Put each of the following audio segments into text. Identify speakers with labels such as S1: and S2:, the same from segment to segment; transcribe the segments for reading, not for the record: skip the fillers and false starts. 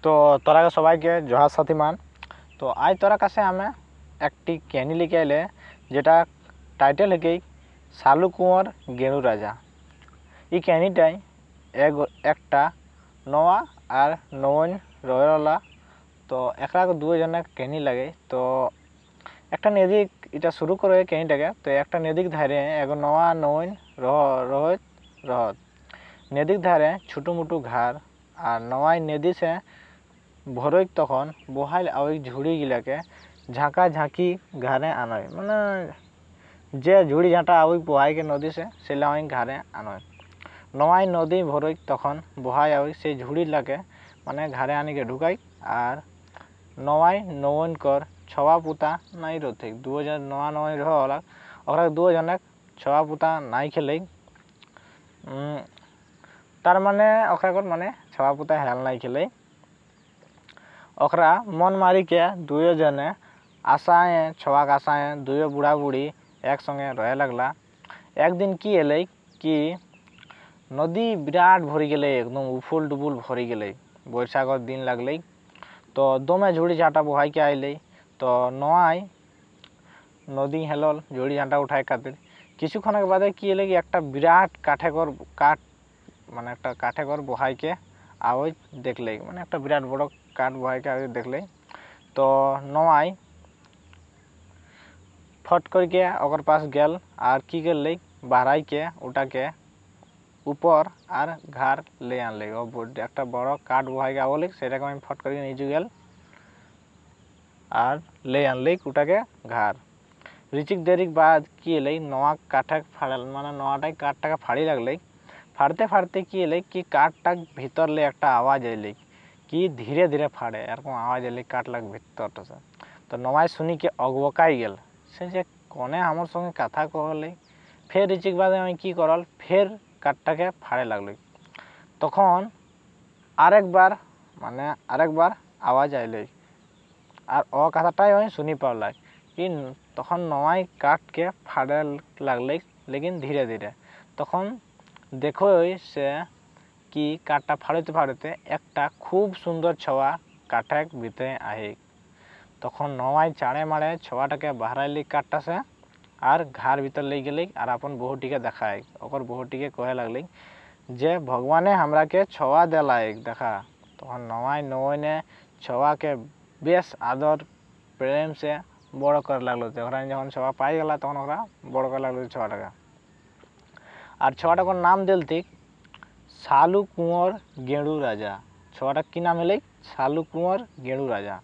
S1: তো তোরা সবাইকে জোহার সাথীমান। তো আজ তোরা কাছে আমি একটি কাহিনী লিখে এলে যেটা টাইটেল है সালু কুঁয়ার গেঁড়ু রাজা। এই কাহিনীটাই একটা নওয়া আর নবীন রয়লা। তো একরা দুজনের কাহিনী লাগে। তো একটা নদী এটা শুরু করে কাহিনীটাকে। তো একটা নদীর ধারে এক নওয়া নবীন রহত নদীর ধারে ছোটো মোটো ঘর আর নওয়াই নদী সে ভরই তখন বহাইল ওই ঝুড়ি গিলাকে ঝাঁকা ঝাঁকি ঘরে আনয়, মানে যে ঝুড়ি ঝাঁটা ওই বহাইকে নদী সে ওই ঘরে আনয়। নওয়াই নদী ভরই তখন বহাই ওই সেই ঝুড়ি লাগে মানে ঘরে আনিকে ঢুকাই। আর নওয়াই নবীন কর ছওয়া পুতা নাই রথিক দুজন নওয়া নয় রহলা ওরা দুজনে ছওয়া পুতা নাই খেলেই তার মানে ওরা মানে ছওয়া পুতা হেল নাই খেলেই ओकरा मन मारी के दुजने आशाएँ छवाक आशाएँ दुए बुढ़ा बुढ़ी एक संगे रहे लगला। एक दिन की एले कि नदी विराट भरी गए, एकदम उफुल डुबुल भरी गए, बैसाखर दिन लगल। तो दमे झुड़ी झाँटा बहाई के आइले। तो नवाई नदी हेलल झुड़ी झाँटा उठाए खातिर किछुक्षण के बाद कि एले कि एक विराट काठेकर काठ माने एक काठेकर बहाई के आवे देखले, माने एक विराट बड़ काठ बहाई के आवे देखले। तो नवाई फट करके ओकर पास गेल और की करले बहराई के उठा के ऊपर और घर ले आनले। एक बड़ काठ बहाई के आवले सेटाके आमी फट करके निजे गेल और ले आनले उठा के घर। रिचिक देरिक बाद कि एले नवा काठे फाड़ल, माने नवाटाई काठटाके फाड़ी लागले। फाड़ते फाड़ते कि एले कि काठटा भीतर ले एक आवाज एले कि धीरे धीरे फाड़े एरकम आवाज एले काट लाग भीतर से। तो नवाई सुनी के अगबकाई गेल से जे कने आमार संगे कथा कहले। फिर रिचिक बाद आमी कि करल फिर काठटाके फाड़े लागल। तखन आरेकबार माने आरेकबार आवाज आइले और ओ कथाटाई आमी शुनी पारलाम कि तखन नवाई काठ के फाड़े लागल लेकिन धीरे धीरे। तखन देखो से कि काठटा फाड़ते फाड़ते एक खूब सुंदर छवा काठे भीतरे आए। तखन नवाई चाड़े माड़े छवाटाके बहराइली काठटा से और घर भीतर ले गए और अपन बहुटी के देखाए। ओकर बहुटी के कहे लगल जे भगवाने हमरा के छवा दिलाए देखा। तखन नवाई नवने छवा के बेस आदर प्रेम से बड़ कर लगल। जखन छवा पाई गला तखन बड़ कर लगल छवाटाके और छवाटाकर नाम दिलती सालू कुंवर गेंडू राजा। छवाटा की नाम है सालू कुंवर गेंडू राजा।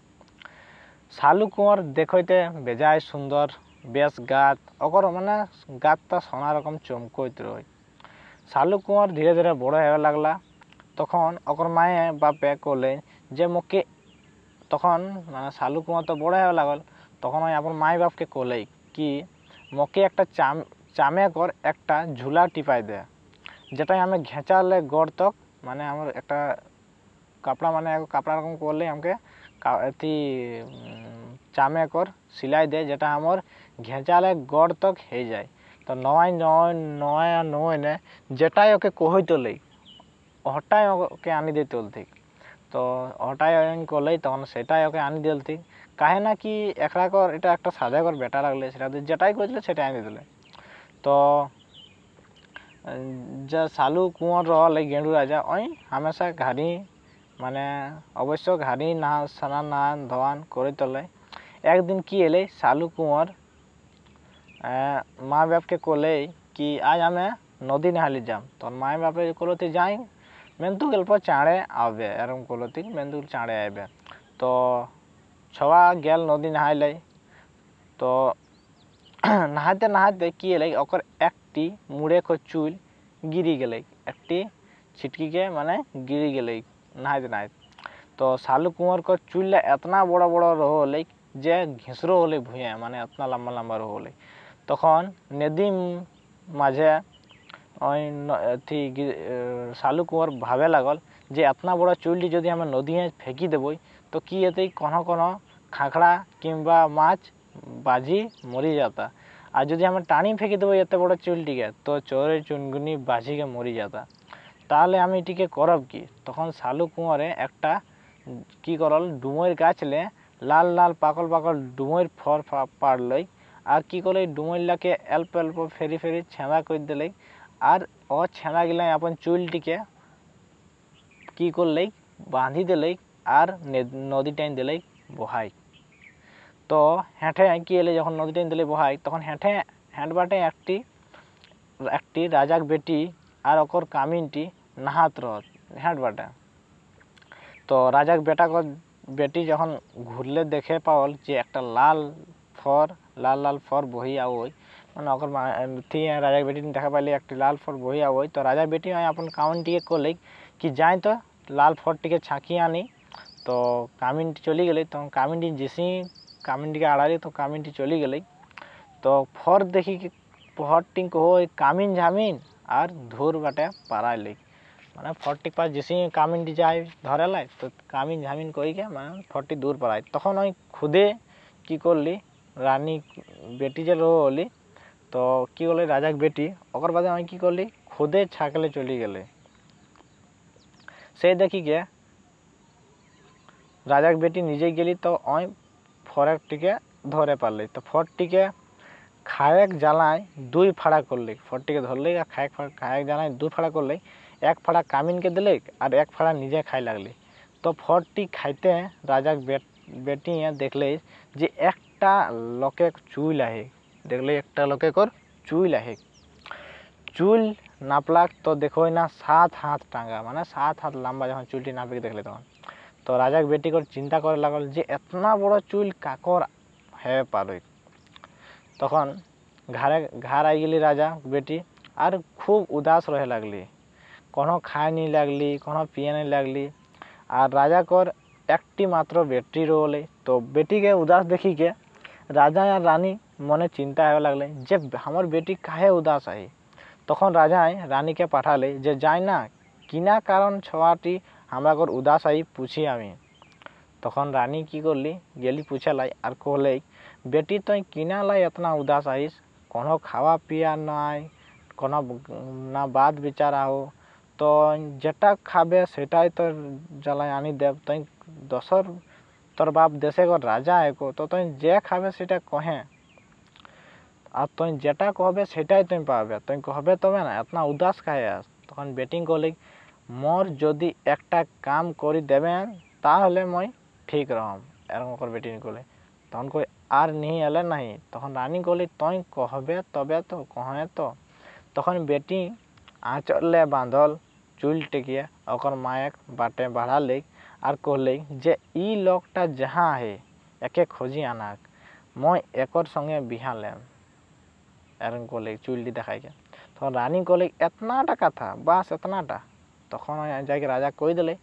S1: सालू कुंवर देखते बेजाय सुंदर बेस गात ओकर माने गातटा सोना रकम चमकत रहे। सालू कुंवर धीरे धीरे बड़ हो लगला। तखन ओकर माए बापे कहले जे मोके तखन माने सालू कुंवर तो बड़ हो लगल। तखन अपन माए बाप के कहले कि मोके एक चामे कर एक झूला टिपाई दे जेटा हमें घेचाले गड़ तक, माने हमार एक कपड़ा माने कपड़ा रकम करले हमके अथी चामे कर सिलाई दे जेटा हमार घेचाले गड़ तक हो जाए। तो नवाई नया नवने जेटाई ओके कही तोले हटाई ओके आनी दे तुलती। तो हटाई कहले तक सेटाई ओके आनी दिलती कहे ना कि एकराकर এটা একটা সাদাকর বেটা লাগলে সেটা যেটাই কইছিল সেটাই আনি দিলে। तो যে सालू कुंवर रहा गेंडू राजा ओई हमेशा घाड़ी माने अवश्य घाड़ी ना स्नान नान धोवान करे तले। एक दिन की एले सालू कुंवर माँ बाप के कहले कि आज हमें नदी नहाली जाम। तो माँ बाप कहलती जाई मेन्तु गल्प चाँड़े आवे एरम कहलती मेन्तु चाँड़े आवे। तो छवा गेल नदी नहाइले। तो नहाते नहाते कि एले ओकर एकटी मुड़े को चुल गिरी गए एक छिटकी के माने गिरी गए नहाते नहाते। तो सालू कुंवर को चुल इतना बड़ा बड़ा रहो जे घिसरो होले भूए माने इतना लंबा लंबा रहो। तखन नदी माझे थी सालू कुंवर भावे लागल जे इतना बड़ा चुल्ली जदि हमें नदी में फेंकी देव तो कि ये कोनो कोनो खाखड़ा किंबा माछ बाजी मरी जाता। और जदि हमें टाणी फेंकी देव एत बड़ा चुल्टी के तो चोरे चुनगुनी बाजी के मरी जाता। ताहले आमी एटिके करब कि। तखन सालू कुंवरे एक কি করল ডুমইর গাছ লে লাল লাল পাকল পাকল ডুমইর ফর পাড়লই আর কি করলে ডুমইরলাকে অল্প অল্প ফেরি ফেরি ছেঁড়া করে দিলে আর ও ছেঁড়া গিলাই আপন চুলটিকে কি করলেই বাঁধি দিলেই আর নদী টাইন দিলেই বহাই। তো হেঁটে কি এলে যখন নদী টাইন দিলে বহাই তখন হেঁটে হেঁটবাটে একটি রাজাক বেটি আর ওকর কামিনটি নাহাত রহত হেঁটবাটে। তো রাজাক বেটি যখন ঘুরলে দেখে পাওল যে একটা লাল লাল ফর বহি आवोई মানে ওকর थी রাজাক বেটি দেখা পাইলে একটি লাল ফর বহি आवोई। তো রাজাক বেটি अपन কামিনটিকে করলে কি যাই তো লাল ফরটিকে ছাঁকিয়ে আনি। তো কামিনটি চলে গেলে তখন কামিনটি যেসি কামিনটিকে আড়ালে তো কামিনটি চলে গেলে তো ফর দেখি ফরটি কहो কামিন ঝামিন আর ধুর বাটে পারাইলে মানে ফরটি পাস যেসি কামিনটি যায় ধরে লাই তো কামিন ঝামিন কইকে মানে ফরটি দূর পারায়। তখন ওই খুদে কি করলি রানী বেটি যে রলি তো কি করলি রাজাক বেটি ওকর বাদে আমি কি করলি খুদে ছাকলে চলে গেলে। সেই দেখি গে রাজাক বেটি নিজে গেলি তো ওই ফরটিকে ধরে পারলি। তো ফরটিকে খায়েক জ্বালায় দুই ফাড়া করলে ফরটিকে ধরলে আর খায়েক জ্বালায় দুই ফাড়া করলে এক ফাড়া কামিনকে দিলে আর এক ফাড়া নিজে খাই লাগলি। তো ফরটি খাইতে রাজাক বেটি দেখলে যে একটা লোকে চুল আহে দেখলে একটা লোকে কর চুল আহে চুল নাপলাক তো দেখো না 7 হাত টাঙ্গা মানে 7 হাত লম্বা যখন চুলটি নাপি দেখলে তখন তো রাজাক বেটি कर চিন্তা করে লাগল যে এতনা বড় চুল কাকর হে পারে। তখন घर आई गेली राजा बेटी और खूब उदास रहे लगली कोनो खाए नहीं लगली कोनो पिए नहीं लगली। और राजा कर एकटी मात्र बेटी रोले तो बेटी के उदास देखी के राजा और रानी मने चिंता है लगले जे हमार बेटी काहे उदास आई। तखन राजा रानी के पाठाले जे जाय ना किना कारण छवाटी हमरा कर उदास आई पूछी आमी। तखन रानी की करली गेली पूछे लाई और कहले बेटी तो किना लाई इतना उदास आईस कोनो खावा पिया নাই কোনো না বাদ বিচার আও তো যেটা খাবে সেটাই তো জ্বালাই আনি দেব তুই দশর তোর বাপ দেশে গো রাজা একো তো তুই যে খাবে সেটা কহে আর তুই যেটা কহবে সেটাই তুই পাবে তুই কহবে তবে না এতনা উদাস কাহে আস। তখন বেটিং করলে মোর যদি একটা কাম করি দেবেন তাহলে মই ঠিক রহম এরকম করে বেটিং করলে তখন কই আর नहीं एले नहीं। तखन रानी कहली तुई कहबे तबे तो कहे तो। तखन बेटी आँचल बांधल चुल टेकिए ओकर मायक बाटे बढ़ाले और कहले जे ई लोकटा जहाँ है एके खोजी आनाक मैं एकर संगे बिहा लेम एरकम कहले चुलटी देखाई के। तखन रानी कहले एतनाटा कथा बस एतनाटा। तखन जाके राजा कही दिले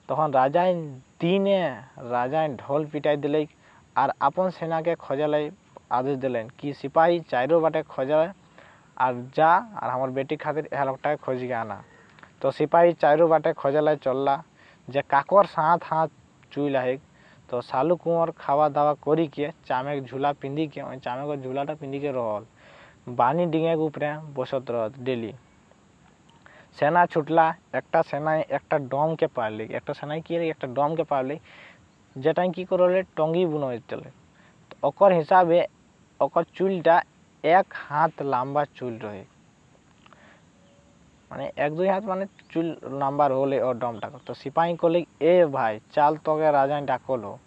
S1: तखन राजा दिने राजा ढोल पिटाई दिले और अपन सेना के खोजले आदेश दिलें कि सिपाही चारों बाटे खोजले और जा और हमार बेटी खातिर यह लोकटा खोज के आना। तो सिपाही चारों बाटे खोजले चलला जे काकर 7 हाथ चुल है। तो सालू कुंवर खावा दावा करी के चामे झूला पिंदी के चामे को झूलाटा पिंदी के रहल बानी डिंगे के ऊपर बसत रहत डेली। सेना छुटला एक सेना एक डम के पारली एक सेना की एक डम के पारली जेटा की करले टंगी बुनई चले ओकर हिसाबे ओकर चुलटा 1 हाथ लम्बा चुल रहे माने 1-2 हाथ माने चुल लम्बा रोले और डमटा। तो सिपाही कहले ए भाई चल तोके राजा डाकलो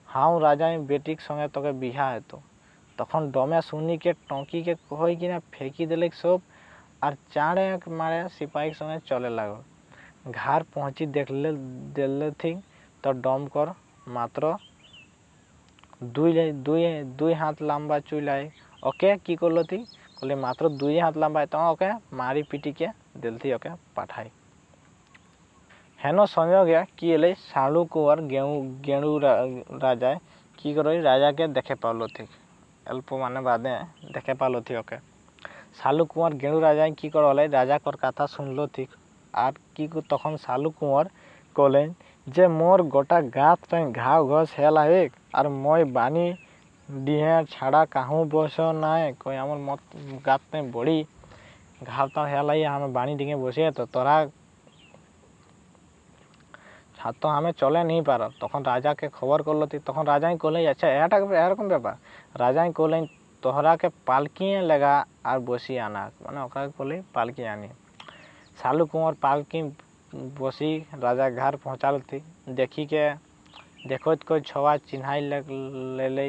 S1: हाँ राजा बेटी संगे तोके बिहा है। तो तखन डमे सुनी के टंकी के कही कि ना फेंकी दिले सब और चाड़े मारे सिपाही संगे चले लगल। घर पहुँची देखले थी तो डम कर मात्र 2 हाथ लम्बा चुल है ओके की करलो थी कहले मात्र 2 हाथ लम्बा है तो ओके मारी पिटी के दिल थी ओके पाठाई। हेनो संयोगे कि एले सालू कुंवर गेणु राजा की करो राजा के देखे पालो थी अल्प माने बादे देखे पालो थी ओके। सालू कुंवर गेणु राजा की करले राजा कर कथा सुनलो थी और की तखन सालू कुंवर कहले जे मोर गोटा गात घाव घस हेला एक और मैं बानी डिहे छाड़ा कहूँ बस नाए कोई आमर मत गात बड़ी घाव तो हेला हम बानी डिंगे बसे तो तोरा তো আমি চলে নিই পার, তখন রাজাকে খবর করলো। তখন রাজাই কলেই আচ্ছা এরকম ব্যাপার, রাজাই কলেই তোহরাকে পালকিয়ে লেগা আর বসিয়ে আনা, মানে ওকে কলেই পালকি আনি। সালু কুঁवर পালকি বসি রাজা ঘর পৌঁছালতি, দেখিকে দেখত কই ছওয়া চিन्हाई ले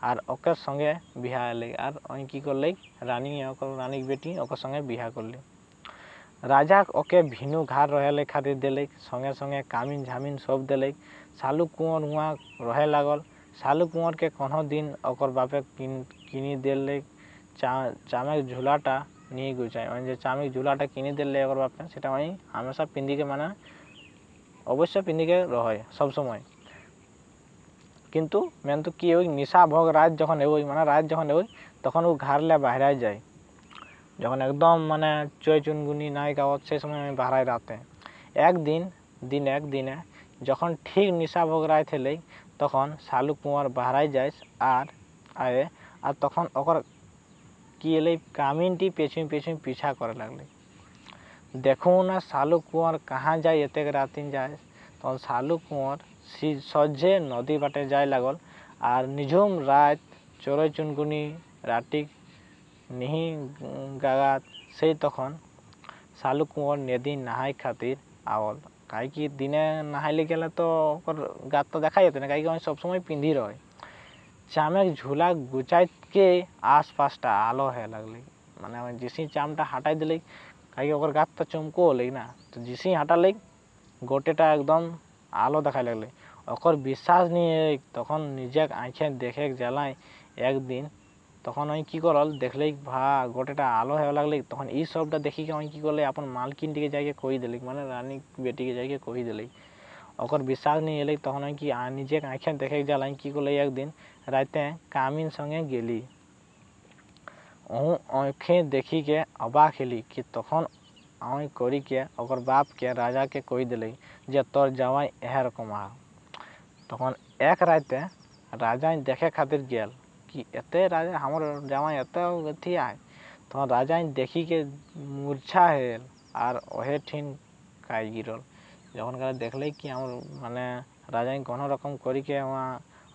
S1: আর ওকে সঙ্গে বিহা এলে। আর ওই কি করলে রানীর বেটি ওকে সঙ্গে বিহা করলে। রাজা ওকে ভিনু ঘর রহে খাतिर দিলে, সঙ্গে সঙ্গে কামিন ঝামিন সব দিলে। সালু কুঁवर वहाँ रहे लागल। सालू कुंवर के कोनो दिन ओकर बापे किनी दिले चामेक झूलाटा नहीं गुचाई, যে চামেক ঝুলাটা কিনে দিলে ওর বাপে, সেটা আমি হামেশা পিন্দিকে মানে অবশ্য পিন্দিকে রহে সব সময়। কিন্তু মেন তো কি ওই নিশা ভোগ রাত যখন এবই, মানে রাত যখন এবই তখন ও ঘাড়লে বাহরায় যায়, যখন একদম মানে চৈ চুনগুনি নাই গাওয়াত সেই সময় আমি বাহরায় রাতে। একদিনে যখন ঠিক নিশা ভোগ রায় থেলেই তখন সালু কুঁवर বাহরায় যায় আর আয়ে, আর তখন ওकर কি এলে কামিনটি পেছুই পেছুই পিछा करे লাগলে। দেখো না সালু কুঁवर कहाँ যায় এতেক রাতিন যায়, তখন সালু কুঁवर সজ্জে নদী বাটে যায় লাগল। আর নিঝুম রাত চড়ই চুনগুনি রাটিক নিহি গাগাত সেই তখন সালু কুঁवर নদী নহাই খাतिर आवल। काहे कि दिने नहाइले गेले तो ओकर गात तो देखा जेते ना, काहे कि सब समय पिंधी रहे। चामेक झूला गुचाई के आसपासटा आलो है लगले, মানে जिसी चामटा हटाई दिले काहे कि ओकर गात तो चमको होले ना, तो जिसी हटाले गोटेटा एकदम आलो देखाय लगले। ओकर विश्वास नहीं तখন নিজে आँखे देखे জ্বালায় একদিন, তখন ওই কি করল দেখলেই ভা গোটেটা আলো হয়ে লাগলে। তখন এই সবটা দেখি ওই কি করলে अपन মালকিন দিকে যাইকে কই দিলে, মানে রানী বেটিকে যাইকে কই দিলে। ওकर বিশ্বাস नहीं এলে তখন ওই কি নিজে आँखे देखे জ্বালাই কি করলে একদিন রাতে কামিন সঙ্গে গেলি। आँखें देखी के अबाक हेली कि तখন আমি করি के ওकर बाप के राजा के কই দিলে যে তোর জামাই এরকম আ। তখন এক রাতে রাজাই দেখে খাतिर गेल कि एते राजा हमर জামাই এত গতি আয়। তখন রাজাই দেখি के মূর্ছা হেল আর ওহে ঠিন কাই গিরল। যখন দেখলে কি আমার মানে রাজাই কোনো রকম করি के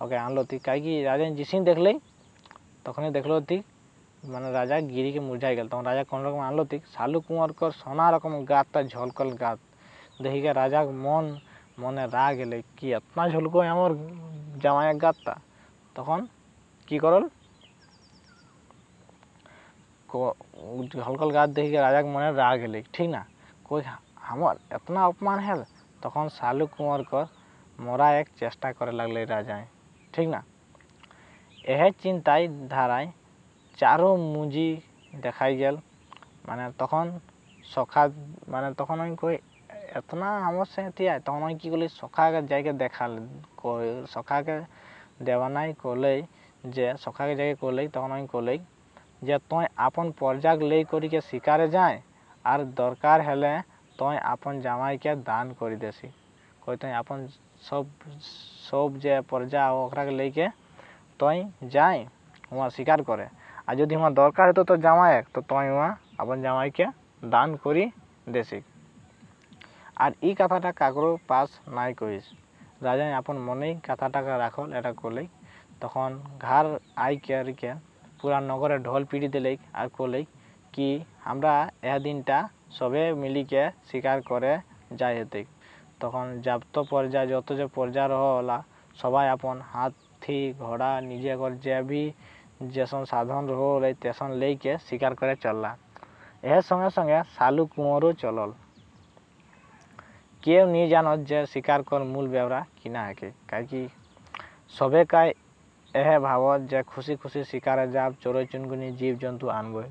S1: ওকে আনলো। কাই কি রাজাই जिसी দেখলেই তখনই দেখলো মানে রাজা গিরি के मुरझाई गेल। তখন রাজা কোন রকম আনলো सालू कुंवर कर सोना रकम गात झलकल गात देखी के राजा মনে রাগ এলে কি এতনা ঝলকো আমার জামাইয়ের গাতটা। তখন কি করল ঝলকল গাত দেখি রাজা মনে রাগ এলে, ঠিক না কই আমার এতনা অপমান হেল। তখন सालू कुंवर कर মরা এক চেষ্টা করে লাগলে রাজায়, ঠিক না। এহ চিন্তায় ধারায় চারো মুজি দেখাই গেল। মানে তখন সখা মানে তখন আমি কই এতনা আমার সাথে আয়, তখন আমি কি করলি সখাকে যাইকে দেখাল, সখাকে দেওয়ানাই করলেই যে সখাকে যাইকে করলেই তখন আমি করলেই যে তুই আপন পর্যাগ লেই করিকে শিকারে যায় আর দরকার হলে তুই আপন জামাইকে দান করে দেছি। কই তুই আপন সব যে পর্যা ওকরাকে লেইকে তুই যাই वहाँ শিকার করে, আর যদি আমার দরকার হতো তো জামাই তো তুই वहाँ আপন জামাইকে দান করি দেছি। আর এই কথাটা কাকরো পাস নাই কইস। রাজাই আপন মনেই কথাটাকে রাখল এটা করলেই। তখন ঘর আইকে পুরা নগরে ঢোল পিটি দিলে আর করলে কি আমরা এ দিনটা সবে মিলিকে শিকার করে যাই হেতে। তখন যাবত পর্যা যত যে পর্যা রহলা সবাই আপন হাতি ঘোড়া নিজে कर যে भी যেসন সাধন রহলে তেসন লেইকে শিকার করে চললা। এর সঙ্গে সঙ্গে सालू कुंवरो চলল। কেউ নিয়ে জানত যে শিকার কর মূল বেওরা কিনা হেকে, কাই কি সবে কাই এহে ভাবত যে খুশি খুশি শিকারে যাব চড়ই চুনগুনি জীব জন্তু আনবই।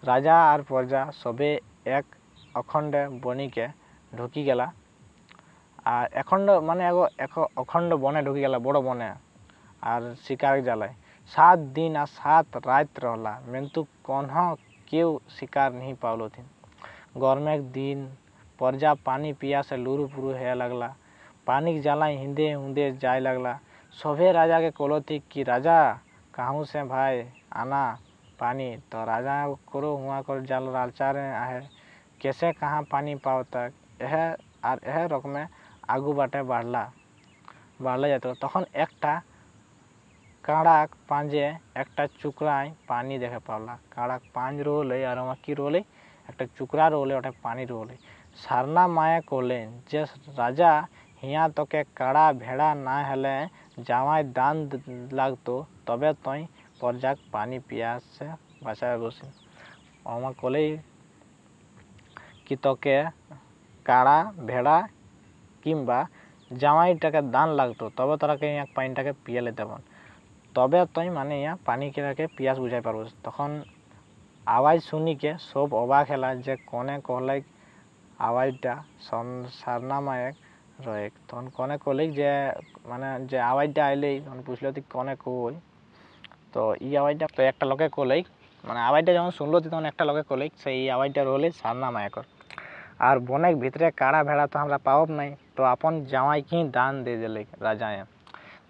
S1: রাজা আর প্রজা সবে এক অখণ্ডে বনিকে ঢুকি গেলা। আর অখণ্ড মানে অখণ্ড বনে ঢুকি গেলা, বড় বনে আর শিকার জ্বালায় 7 दिन আর 7 রাত রহলা, কিন্তু কোনও কেউ শিকার नहीं পাওলো থিন। গরমের দিন प्रजा पानी पिया से लुरु पुरु है लगला, पानी के জ্বালায় हिंदे हुंदे जाए लगला। सभे राजा के कोलो थी कि राजा कहूँ से भाई आना पानी, तो राजा करो हुआ कर जाल लालचार आहे कैसे कहाँ पानी पाओ तक यह रकमे আগু বাটে বাড়লা যেত, তখন একটা কাড়াক পাঁজে একটা চুকরায় পানি দেখে পাওলা। কাড়াক পাঁজ রোলে আর আমার কি রোলে, একটা চুকরা রোলে, ওটা পানি রোলে। সারনা মায়ে কলেন যে রাজা হিয়া তোকে কাড়া ভেড়া না হেলে জামাই দান লাগতো, তবে তুই পরজাক পানি পিয়াসে বাঁচায় বসি। আমার কলেই কি তোকে কাড়া ভেড়া কিংবা জামাইটাকে দান লাগতো, তবে তোরাকে ইয়া পানিটাকে পিয়ে লেতে পার, তবে তুই মানে ইয়া পানি খেলাকে পিয়াস বুঝাই পারব। তখন আওয়াজ শুনিকে সব অবাক হেলা যে কনে কহলে আওয়াজটা সারনা মায়ে রয়ে। তখন কনে কলেই যে মানে যে আওয়াজটা আইলেই তখন পুছলো তুই কনে কই, তো এই আওয়াজটা তো একটা লোকে কলেই মানে আওয়াজটা যখন শুনলো তখন একটা লোকে কলেই সেই আওয়াজটা রোলে সারনা মায়াকর। আর বনের ভিতরে কাড়া ভেড়া তো আমরা পাওব নাই, তো আপন জামাইকেই দান দিয়ে দিলে রাজায়।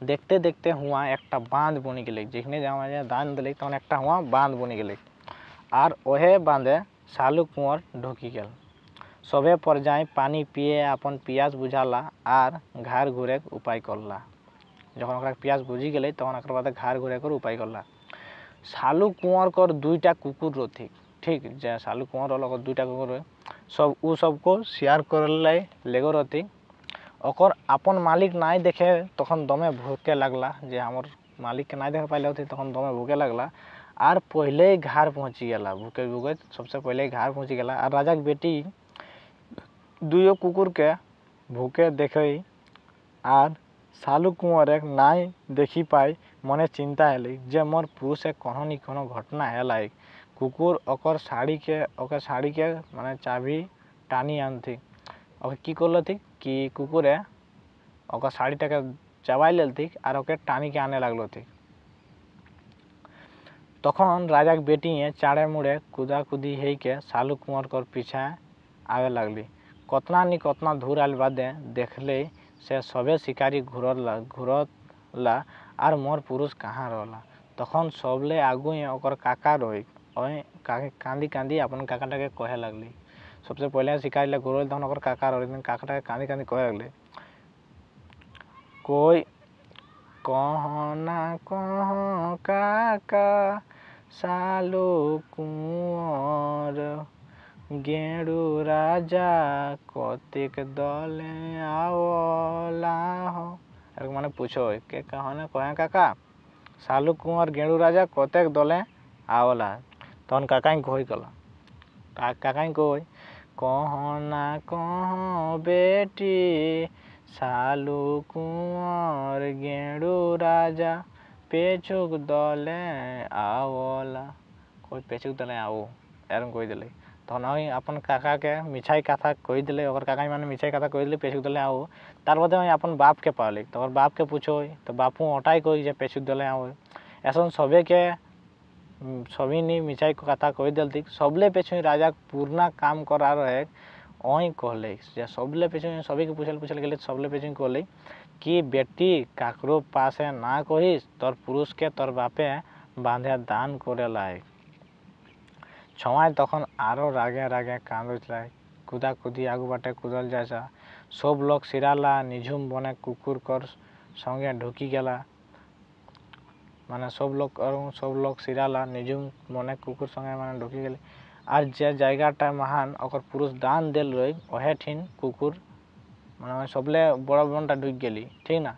S1: দেখতে দেখতে হুয়া একটা বাঁধ বনি গেলে, যেখানে জামাই দান দিলে তখন একটা হুয়া বাঁধ বনি গেলে। আর ওহে বাঁধে শালু কুঁয়ার ঢুকি গেল। সবে পর্যায়ে পানি পিয়ে আপন পিয়াস বুঝালা আর ঘাড় ঘুরে উপায় করলা। যখন ওরা পিয়াস বুঝি গেলে তখন ওর বাদে ঘাড় ঘুরে করে উপায় করলা। শালু কুঁয়ার কর দুইটা কুকুর রথি, ঠিক যে শালু কুঁয়ার ওর দুইটা কুকুর सब उ सबको शेयर करले लेगो रती। ओकर अपन मालिक नाई देखे तखन दमे भूखे लगला, जे हमर मालिक के नाई देखे पाइले होती तखन दमे भूखे लगला। और पहले ही घर पहुँची गला, भूखे भूखे सबसे पहले ही घर पहुँची गला। और राजा की बेटी दुइयो कुकुर के भूखे देखे और सालू कुंवर एक नाई देखी पाई, मने चिंता हेली जे मोर पुरुष कोनो न कोनो घटना हेला। कुकुर ओकर साड़ी के माने चाबी टानी आनती, ओके की करल थी कि कुकुरे ओकर साड़ीटाके चाबाई लेल थी और ओके टानी के आने लगलो थी। तखन राजा के बेटी चाड़े मुड़े कूदा कूदी है के सालू कुंवर कर पीछे आवे लगली। कतना नि कतना दूर आल बादे देखले से सबे शिकारी घूरला और मोर पुरुष कहाँ रहला। तखन सबले आगू ओकर काका रही कांदी कांदी अपन काकाटाके कहे लगली। सबसे पहले शिकारी ले घूरल तखन ओकर काका रही, काकाटाके कांदी कांदी कहे लगली, कोई कहो ना कहो काका सालू कुंवर गेड़ू राजा कतिक दले आवला हो। माने पूछो के कहो ना कहे काका सालू कुंवर गेड़ू राजा कतेक दले आवला। तहन काका कही गला, काका कही कहो ना कहो बेटी सालू कुंवर गेड़ू राजा पेचुक दले आवला, कोई पेचुक दले आओ एरम कही दिले। तहन अपन काका के मिछाई कथा कही दिले, ओकर काका माने मिछाई कथा कही दिले पेचुक दले आओ। तार बादे अपन बाप के पाले, तो बाप के पूछो तो बापू ओटाई कही जे पेचुक दले आओ। ऐसा सबे के सभी नहीं मिछाई कथा कही दिलती, सबले पेछु राजा पूर्णा काम करा रहे ओही कहले जे सबले पेछु सभी के पूछल गेले सबले पेछु कहले कि बेटी काकरो पासे ना कहिस तोर पुरुष के तोर बापे बांधे दान करे लायक। छवाई तखन आरो रागे रागे कांदे कूदा कूदी आगू बाटे कूदल जाए। सब लोग सिराला निझुम बने कुकुर कर संगे ढुकी गला, माने सब लोग सिराला निझुम बने कुकुर संगे माने ढुकी गले। और जे जायगाटा महान ओकर पुरुष दान दिल रही ओहे ठिन कुकुर माने सबले बड़ा बनटा ढुक गली, ठीक ना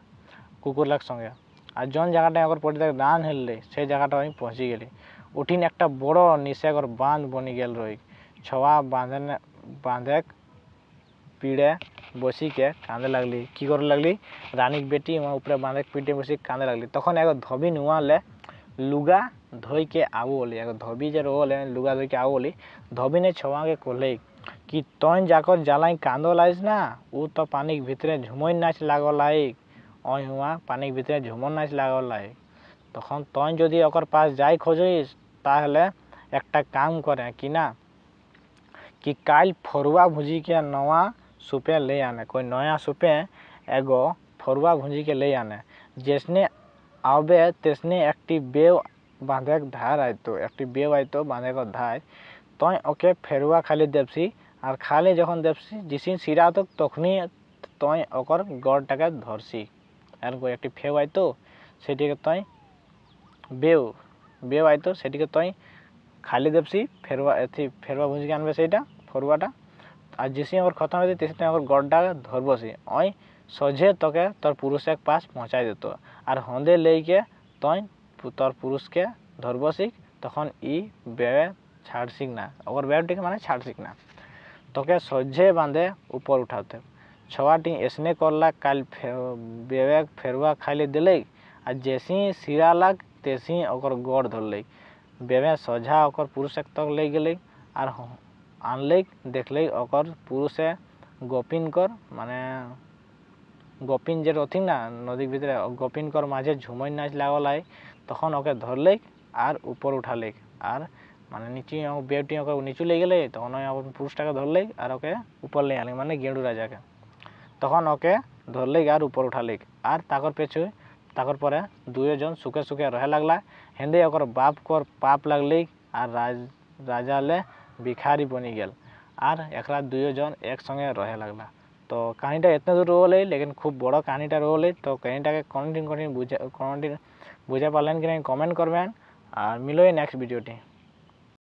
S1: कुकुर लग संगे। और जौन जगह ओकर पड़ी दान हेल्ले से जगह पहुँची गली। उठिन एक बड़ो निशेकर बांध बनी गेल रही। छवा बांधे पीड़े बसी के कांदे लगली, की करे लगली रानी की बेटी वहाँ ऊपर बांधे पीड़े बसी कांदे लगली। तखन एगो धोबी नुआ ले लुगा धोई के आवोली, एगो धोबी जे रोले लुगा धोई के आवोली। धोबी ने छवा के कहले कि तोन जाकर जालाई कांदो लाइस ना, उ तो पानी के भीतरे झुमोई नाच लागो लाइक, ओई हुआ पानी के भीतरे झुमोर नाच लागो लाइक। तखन तोन जदि ओकर पास जाई खोजिस ताहले एकटा काम करे कि ना कि काल फरुआ भुजी के नवा सुपे ले आने, कोई नया सुपे एगो फरुआ भुजी के ले आने। जैसने आवे तेसने एकटी बेव बांधे धार आयतो, एकटी बेव आयतो बांधे को धार, तो ओके फेरुआ खाली देवसी और खाली जखन देवसी जिसिन सिरा तो तखनी तई ओकर गड़टाके धरसी আর একটি ফেউ আইতো সেটিকে তই বেউ আইতো সেটিকে তই খালি দেবসি ফেরবা ভুঁজিকে আনবে সেইটা ফরুয়াটা আর যেসি আমার খতম হয়ে তেসি তই আমার গড়টা ধরবসি ওই সোঝে তোকে তোর পুরুষের পাশ পৌঁছাই দিত আর হন্দে লেইকে তই তোর পুরুষকে ধরবসি তখন ই বেবে ছাড়সিক না ওর বেবটিকে মানে ছাড়সিক না তোকে সোঝে বাঁধে উপর উঠাতে ছওয়াটি এসনে করলা কাল বেবে ফেরুয়া খাইলে দিলে আর যেসি সিরালাক তেসি ওकर গড় ধরলে বেবে সোঝা ওकर পুরুষের তক ले गेले আর আনলে দেখলে ওकर পুরুষে গোপিনকর মানে গোপিন যে রথিন না নদীর ভিতরে গোপিনকর মাঝে ঝুমই নাচ লাগলাই তখন ওকে ধরলে আর উপর উঠালে আর মানে নিচে বেবটি ওকে নিচু ले गेले তখন ওই পুরুষটাকে ধরলে আর ওকে উপর ले আনলে মানে গেঁড়ু রাজাকে তখন ওকে ধরলে আর উপর উঠালে আর তাকর পেছু তাকর পরে দুইজন সুখে সুখে রহে লাগলা হেন্দে ওकर बाप कर पाप लगले আর রাজালে ভিখারি बनी गेल আর একরা দুইজন একসঙ্গে রহে লাগলা তো কাহিনীটা এতনে দূর রহলে लेकिन খুব বড় কাহিনীটা রহলে তো কাহিনীটাকে কোনদিন বুঝে পারলেন কি না কমেন্ট করবেন আর মিলোই নেক্সট ভিডিওটি।